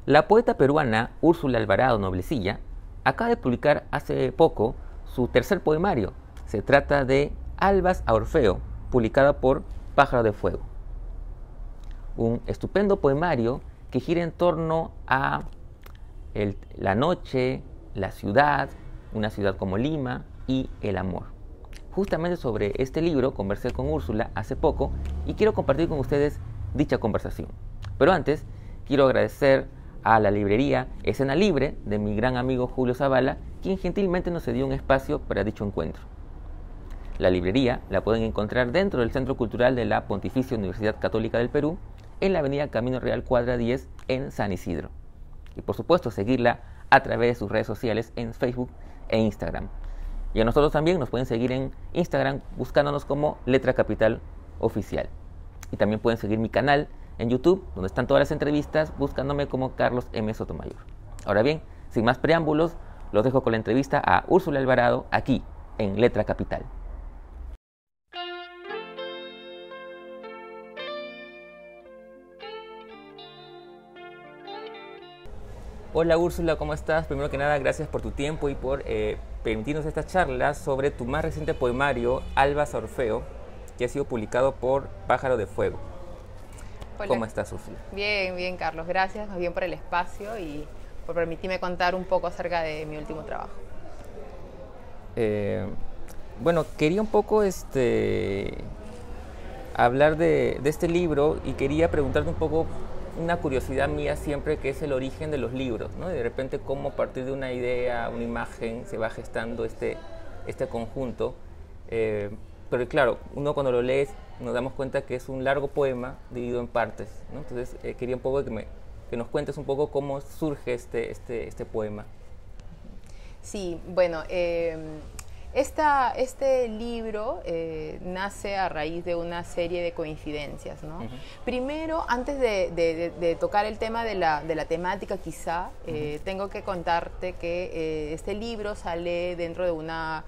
La poeta peruana Úrsula Alvarado Noblecilla acaba de publicar hace poco su tercer poemario. Se trata de Albas a Orfeo, publicada por Pájaro de Fuego. Un estupendo poemario que gira en torno a la noche, la ciudad, una ciudad como Lima y el amor. Justamente sobre este libro conversé con Úrsula hace poco y quiero compartir con ustedes dicha conversación. Pero antes, quiero agradecer a la librería Escena Libre de mi gran amigo Julio Zavala, quien gentilmente nos cedió un espacio para dicho encuentro. La librería la pueden encontrar dentro del Centro Cultural de la Pontificia Universidad Católica del Perú, en la avenida Camino Real Cuadra 10 en San Isidro. Y por supuesto seguirla a través de sus redes sociales en Facebook e Instagram. Y a nosotros también nos pueden seguir en Instagram buscándonos como Letra Capital Oficial. Y también pueden seguir mi canal en YouTube, donde están todas las entrevistas, buscándome como Carlos M. Sotomayor. Ahora bien, sin más preámbulos, los dejo con la entrevista a Úrsula Alvarado aquí en Letra Capital. Hola Úrsula, ¿cómo estás? Primero que nada, gracias por tu tiempo y por permitirnos esta charla sobre tu más reciente poemario, Albas a Orfeo, que ha sido publicado por Pájaro de Fuego. Hola. ¿Cómo estás, Úrsula? Bien, bien, Carlos. Gracias más bien por el espacio y por permitirme contar un poco acerca de mi último trabajo. Bueno, quería un poco hablar de este libro y quería preguntarte un poco una curiosidad mía siempre, que es el origen de los libros, ¿no? De repente cómo a partir de una idea, una imagen, se va gestando este conjunto. Pero claro, uno cuando lo lees nos damos cuenta que es un largo poema dividido en partes, ¿no? Entonces quería un poco que nos cuentes un poco cómo surge este poema. Sí, bueno, este libro nace a raíz de una serie de coincidencias, ¿no? Primero, antes de tocar el tema de la temática quizá, tengo que contarte que este libro sale dentro de una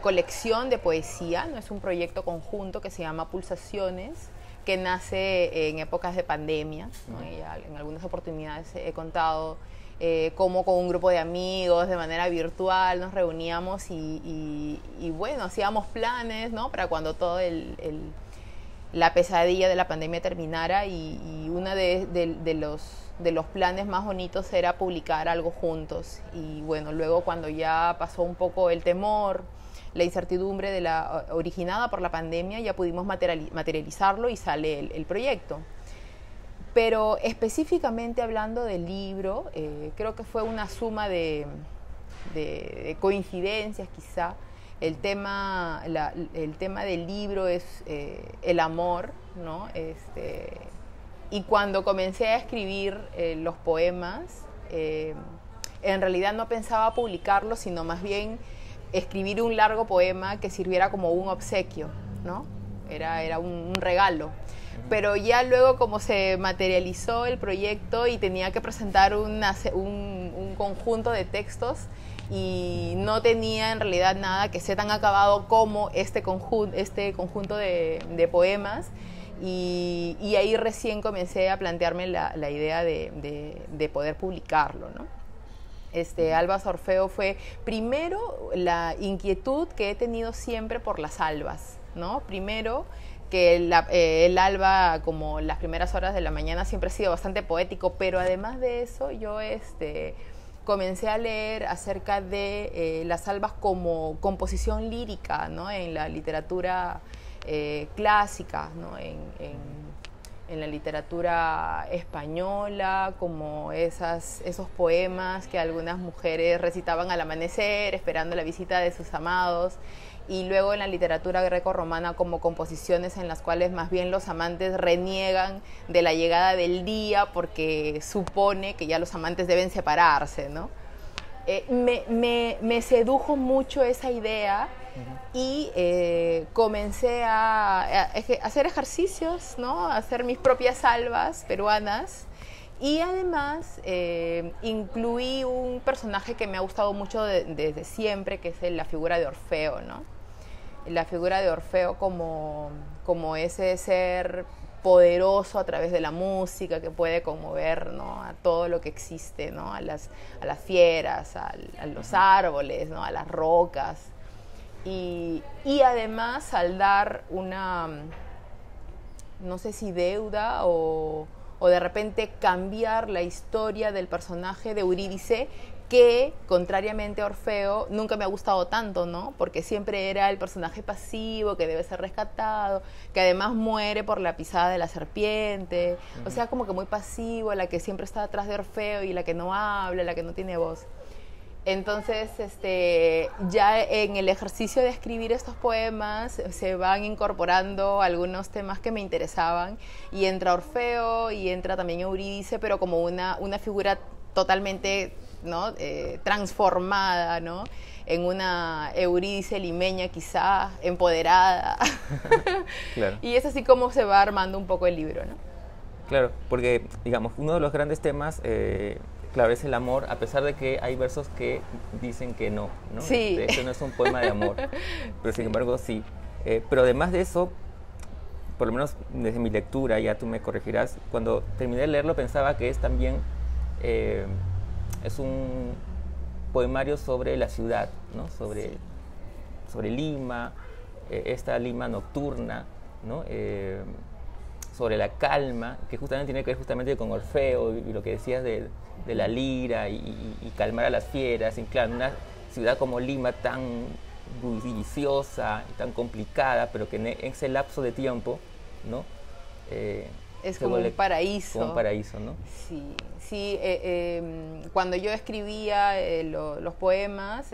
colección de poesía, no es un proyecto conjunto que se llama Pulsaciones, que nace en épocas de pandemia, ¿no? Y en algunas oportunidades he contado cómo con un grupo de amigos de manera virtual nos reuníamos y bueno, hacíamos planes, ¿no? Para cuando todo la pesadilla de la pandemia terminara y uno de los planes más bonitos era publicar algo juntos. Y bueno, luego cuando ya pasó un poco el temor, la incertidumbre originada por la pandemia, ya pudimos materializarlo y sale el proyecto. Pero específicamente hablando del libro, creo que fue una suma de coincidencias quizá. El tema del libro es el amor, ¿no? Y cuando comencé a escribir los poemas, en realidad no pensaba publicarlos, sino más bien escribir un largo poema que sirviera como un obsequio, ¿no? Era un regalo. Pero ya luego, como se materializó el proyecto y tenía que presentar un conjunto de textos, y no tenía en realidad nada que sea tan acabado como este conjunto de poemas, y ahí recién comencé a plantearme la idea de poder publicarlo, ¿no? Albas a Orfeo fue primero la inquietud que he tenido siempre por las albas, ¿no? Primero que el alba, como las primeras horas de la mañana, siempre ha sido bastante poético, pero además de eso yo comencé a leer acerca de las albas como composición lírica, ¿no? En la literatura clásica, ¿no? En la literatura española, como esos poemas que algunas mujeres recitaban al amanecer, esperando la visita de sus amados, y luego en la literatura greco-romana como composiciones en las cuales más bien los amantes reniegan de la llegada del día porque supone que ya los amantes deben separarse, ¿no? Me sedujo mucho esa idea y comencé a hacer ejercicios, ¿no? A hacer mis propias albas peruanas, y además incluí un personaje que me ha gustado mucho desde siempre, que es la figura de Orfeo, ¿no? La figura de Orfeo como ese ser poderoso a través de la música, que puede conmover, ¿no?, a todo lo que existe, ¿no?, a las fieras, a los árboles, ¿no?, a las rocas. Y además, al dar una, no sé si deuda o de repente cambiar la historia del personaje de Eurídice, que, contrariamente a Orfeo, nunca me ha gustado tanto, ¿no? Porque siempre era el personaje pasivo, que debe ser rescatado, que además muere por la pisada de la serpiente. O sea, como que muy pasivo, la que siempre está atrás de Orfeo y la que no habla, la que no tiene voz. Entonces, ya en el ejercicio de escribir estos poemas se van incorporando algunos temas que me interesaban, y entra Orfeo y entra también Eurídice, pero como una figura totalmente, ¿no?, transformada, ¿no?, en una Eurídice limeña, quizá empoderada. Claro. Y es así como se va armando un poco el libro, ¿no? Claro, porque, digamos, uno de los grandes temas, claro, es el amor, a pesar de que hay versos que dicen que no, ¿no? Sí. Este no es un poema de amor, pero sin embargo sí. Pero además de eso, por lo menos desde mi lectura, ya tú me corregirás, cuando terminé de leerlo pensaba que es también, es un poemario sobre la ciudad, ¿no? Sobre Lima, esta Lima nocturna, ¿no? Sobre la calma, que justamente tiene que ver justamente con Orfeo y lo que decías de la lira y calmar a las fieras. Y claro, una ciudad como Lima tan bulliciosa y tan complicada, pero que en ese lapso de tiempo, ¿no? Es como un paraíso. Como un paraíso, ¿no? Sí, sí. Cuando yo escribía los poemas,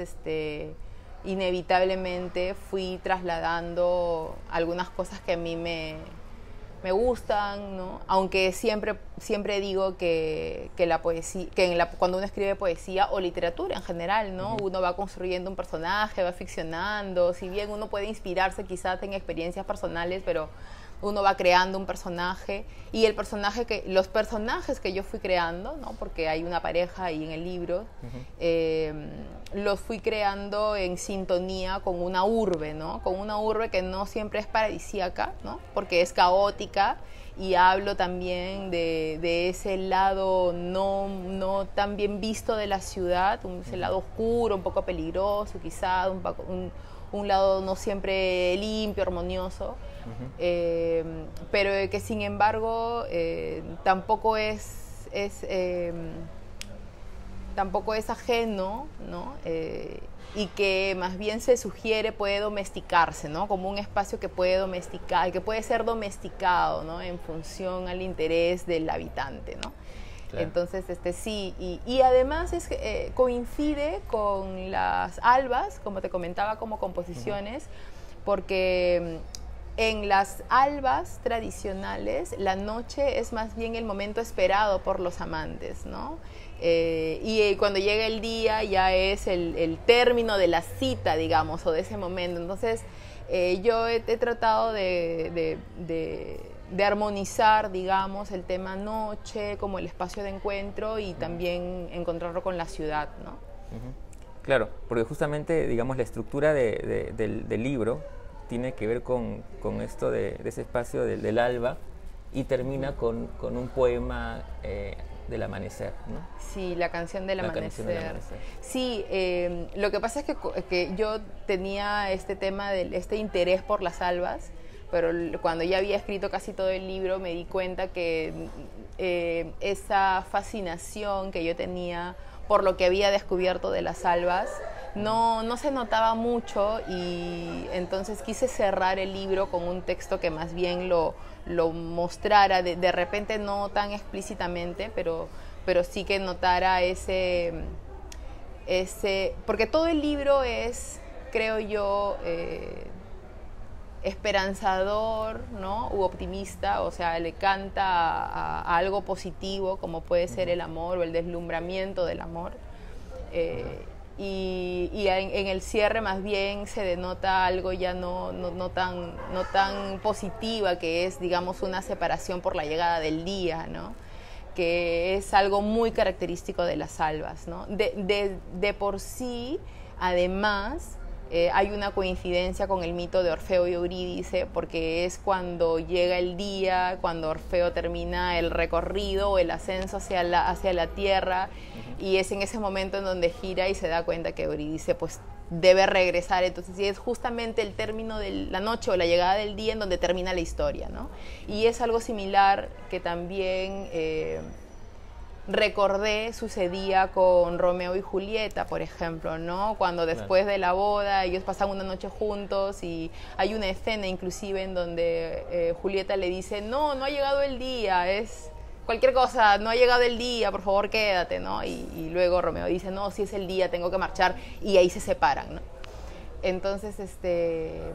inevitablemente fui trasladando algunas cosas que a mí me gustan, ¿no? Aunque siempre digo que la poesía, cuando uno escribe poesía o literatura en general, ¿no? Uno va construyendo un personaje, va ficcionando. Si bien uno puede inspirarse quizás en experiencias personales, pero uno va creando un personaje, y los personajes que yo fui creando, ¿no?, porque hay una pareja ahí en el libro, los fui creando en sintonía con una urbe, ¿no?, con una urbe que no siempre es paradisíaca, ¿no?, porque es caótica, y hablo también de ese lado no tan bien visto de la ciudad, ese lado oscuro, un poco peligroso quizá, un lado no siempre limpio, armonioso. Pero que sin embargo tampoco es ajeno, ¿no? Y que más bien se sugiere puede domesticarse, ¿no?, como un espacio que puede domesticar, que puede ser domesticado, ¿no?, en función al interés del habitante, ¿no? Claro. Entonces, sí, y además coincide con las albas, como te comentaba, como composiciones, porque en las albas tradicionales la noche es más bien el momento esperado por los amantes, ¿no? Y cuando llega el día ya es el término de la cita, digamos, o de ese momento. Entonces yo he tratado de armonizar, digamos, el tema noche como el espacio de encuentro, y también encontrarlo con la ciudad, ¿no? Claro, porque justamente, digamos, la estructura del libro tiene que ver con esto de ese espacio del alba, y termina con un poema del amanecer, ¿no? Sí, la canción del amanecer. Sí, lo que pasa es que yo tenía este tema, este interés por las albas, pero cuando ya había escrito casi todo el libro me di cuenta que esa fascinación que yo tenía por lo que había descubierto de las albas no se notaba mucho, y entonces quise cerrar el libro con un texto que más bien lo mostrara, de repente no tan explícitamente, pero sí que notara ese porque todo el libro es, creo yo, esperanzador, ¿no?, u optimista, o sea, le canta a algo positivo, como puede ser el amor o el deslumbramiento del amor. Y en el cierre más bien se denota algo ya no tan positiva, que es, digamos, una separación por la llegada del día, ¿no?, que es algo muy característico de las albas, ¿no? De por sí, además, hay una coincidencia con el mito de Orfeo y Eurídice, porque es cuando llega el día, cuando Orfeo termina el recorrido o el ascenso hacia la tierra, y es en ese momento en donde gira y se da cuenta que Eurídice pues debe regresar. Entonces es justamente el término de la noche o la llegada del día en donde termina la historia, ¿no? Y es algo similar que también recordé sucedía con Romeo y Julieta, por ejemplo, ¿no? Cuando después de la boda ellos pasan una noche juntos y hay una escena inclusive en donde Julieta le dice, no ha llegado el día, es cualquier cosa, no ha llegado el día, por favor quédate, ¿no? Y luego Romeo dice, no, sí es el día, tengo que marchar, y ahí se separan, ¿no? Entonces, ese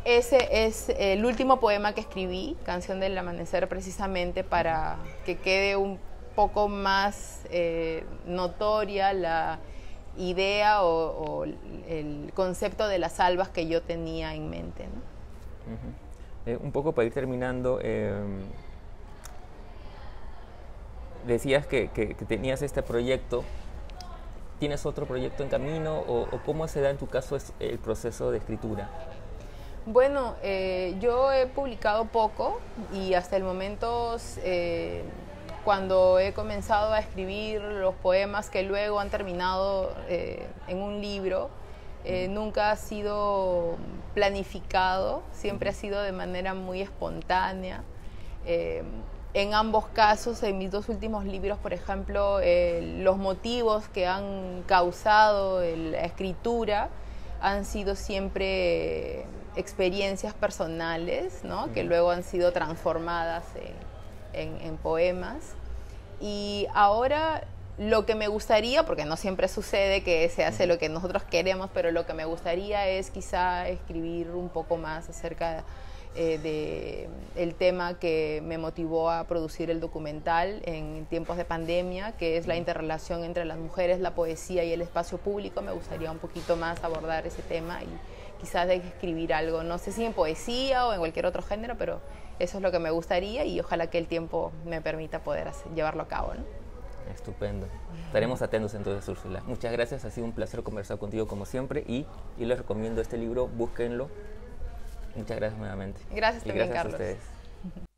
es el último poema que escribí, Canción del Amanecer, precisamente para que quede un poco más notoria la idea o el concepto de las albas que yo tenía en mente, ¿no? Un poco para ir terminando, decías que tenías este proyecto. ¿Tienes otro proyecto en camino o cómo se da en tu caso el proceso de escritura? Bueno, yo he publicado poco y hasta el momento cuando he comenzado a escribir los poemas que luego han terminado en un libro, nunca ha sido planificado, siempre ha sido de manera muy espontánea. En ambos casos, en mis dos últimos libros, por ejemplo, los motivos que han causado la escritura han sido siempre experiencias personales, ¿no? Que luego han sido transformadas en poemas. Y ahora lo que me gustaría, porque no siempre sucede que se hace lo que nosotros queremos, pero lo que me gustaría es quizá escribir un poco más acerca del tema que me motivó a producir el documental en tiempos de pandemia, que es la interrelación entre las mujeres, la poesía y el espacio público. Me gustaría un poquito más abordar ese tema y quizás escribir algo, no sé si en poesía o en cualquier otro género, pero eso es lo que me gustaría y ojalá que el tiempo me permita poder llevarlo a cabo, ¿no? Estupendo. Estaremos atentos entonces, Úrsula. Muchas gracias, ha sido un placer conversar contigo como siempre y les recomiendo este libro, búsquenlo. Muchas gracias nuevamente. Gracias también, gracias Carlos. A ustedes.